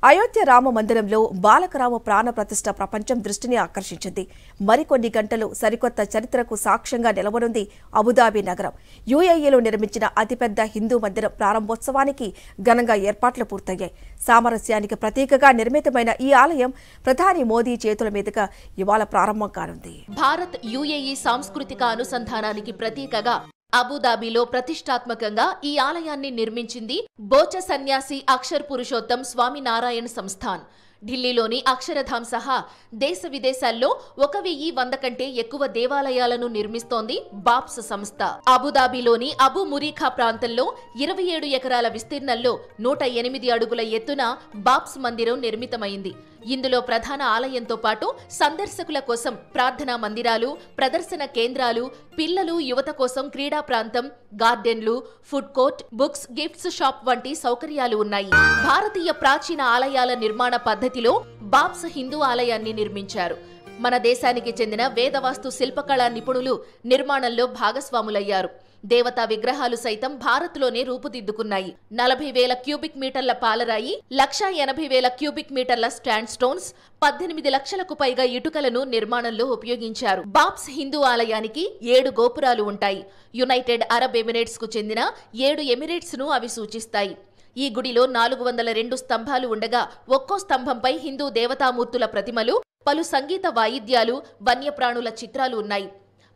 అయోధ్య రామ మందిరంలో బాలకరామ ప్రాణ ప్రతిష్ఠ ప్రపంచం దృష్టిని ఆకర్షించింది. మరికొన్ని గంటలు సరికొత్త చరిత్రకు సాక్ష్యంగా నిలవనుంది అబుదాబి నగరం. యుఏఈలో నిర్మించిన అతిపెద్ద హిందూ మందిరం ప్రారంభోత్సవానికి ఘనంగా ఏర్పాట్లు పూర్తయ్యాయి. సామరస్యానికి ప్రతీకగా నిర్మితమైన ఈ ఆలయం ప్రధాని మోదీ చేతుల మీదుగా ఇవాళ ప్రారంభం కానుంది. భారత్ యుఏఈ సాంస్కృతిక అనుసంధానానికి ప్రతీకగా అబుదాబిలో ప్రతిష్టాత్మకంగా ఈ ఆలయాన్ని నిర్మించింది బోచ సన్యాసి అక్షర్ పురుషోత్తం స్వామినారాయణ సంస్థాన్. ఢిల్లీలోని అక్షరధామ్ సహా దేశ విదేశాల్లో 1100 కంటే ఎక్కువ దేవాలయాలను నిర్మిస్తోంది బాప్స్ సంస్థ. అబుదాబిలోని అబు మురీఖా ప్రాంతంలో 27 ఎకరాల విస్తీర్ణంలో 108 అడుగుల ఎత్తున బాప్స్ మందిరం నిర్మితమైంది. ఇందులో ప్రధాన ఆలయంతో పాటు సందర్శకుల కోసం ప్రార్థనా మందిరాలు, ప్రదర్శన కేంద్రాలు, పిల్లలు యువత కోసం క్రీడా ప్రాంతం, గార్డెన్లు, food court, books, gifts shop వంటి సౌకర్యాలు ఉన్నాయి. భారతీయ ప్రాచీన ఆలయాల నిర్మాణ పద్ధతిలో బాప్స్ హిందూ ఆలయాన్ని నిర్మించారు. మన దేశానికి చెందిన వేదవాస్తు శిల్పకళా నిపుణులు నిర్మాణంలో భాగస్వాములయ్యారు. దేవతా విగ్రహాలు సైతం భారత్లోనే రూపుదిద్దుకున్నాయి. 40,000 క్యూబిక్ మీటర్ల పాలరాయి, 1,80,000 క్యూబిక్ మీటర్ల స్టాండ్ స్టోన్స్, 18 లక్షలకు పైగా ఇటుకలను నిర్మాణంలో ఉపయోగించారు. బాప్స్ హిందూ ఆలయానికి 7 గోపురాలు ఉంటాయి. యునైటెడ్ అరబ్ ఎమిరేట్స్ కు చెందిన 7 ఎమిరేట్స్ ను అవి సూచిస్తాయి. ఈ గుడిలో 402 స్తంభాలు ఉండగా ఒక్కో స్తంభంపై హిందూ దేవతామూర్తుల ప్రతిమలు, పలు సంగీత వాయిద్యాలు, వన్యప్రాణుల చిత్రాలు ఉన్నాయి.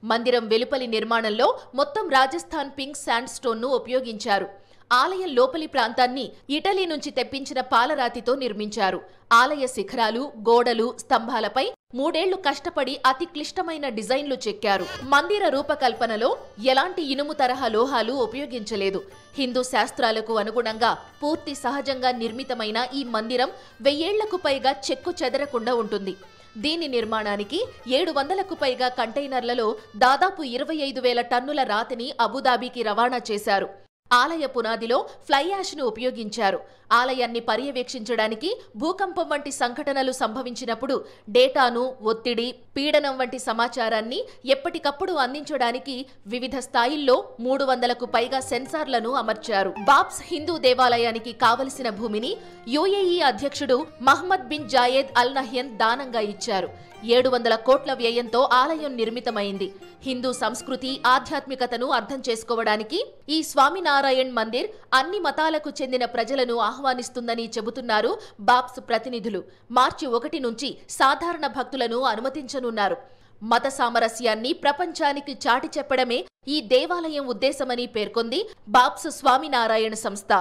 మందిరం వెలుపలి నిర్మాణంలో మొత్తం రాజస్థాన్ పింక్ శాండ్ స్టోన్ ను ఉపయోగించారు. ఆలయం లోపలి ప్రాంతాన్ని ఇటలీ నుంచి తెప్పించిన పాలరాతితో నిర్మించారు. ఆలయ శిఖరాలు, గోడలు, స్తంభాలపై 3 ఏళ్లు కష్టపడి అతి క్లిష్టమైన డిజైన్లు చెక్కారు. మందిర రూపకల్పనలో ఎలాంటి ఇనుము తరహా లోహాలు ఉపయోగించలేదు. హిందూ శాస్త్రాలకు అనుగుణంగా పూర్తి సహజంగా నిర్మితమైన ఈ మందిరం 1000 ఏళ్లకు పైగా చెక్కు చెదరకుండా ఉంటుంది. దీని నిర్మాణానికి 700కు పైగా కంటైనర్లలో దాదాపు 25,000 టన్నుల రాతిని అబుదాబికి రవాణా చేశారు. ఆలయ పునాదిలో ఫ్లై యాష్ ను ఉపయోగించారు. ఆలయాన్ని పర్యవేక్షించడానికి భూకంపం వంటి సంఘటనలు సంభవించినప్పుడు డేటాను, ఒత్తిడి, పీడనం వంటి సమాచారాన్ని ఎప్పటికప్పుడు అందించడానికి వివిధ స్థాయిల్లో 300కు పైగా సెన్సార్లను అమర్చారు. బాప్స్ హిందూ దేవాలయానికి కావలసిన భూమిని యుఏఈ అధ్యక్షుడు మహ్మద్ బిన్ జాయేద్ అల్ నహ్యన్ దానంగా ఇచ్చారు. 700 కోట్ల వ్యయంతో ఆలయం నిర్మితమైంది. హిందూ సంస్కృతి, ఆధ్యాత్మికతను అర్థం చేసుకోవడానికి ఈ స్వామినారాయణ్ మందిర్ అన్ని మతాలకు చెందిన ప్రజలను ఆహ్వానిస్తుందని చెబుతున్నారు బాప్స్ ప్రతినిధులు. మార్చి 1 నుంచి సాధారణ భక్తులను అనుమతించనున్నారు. మత సామరస్యాన్ని ప్రపంచానికి చాటి చెప్పడమే ఈ దేవాలయం ఉద్దేశమని పేర్కొంది బాప్స్ స్వామినారాయణ సంస్థ.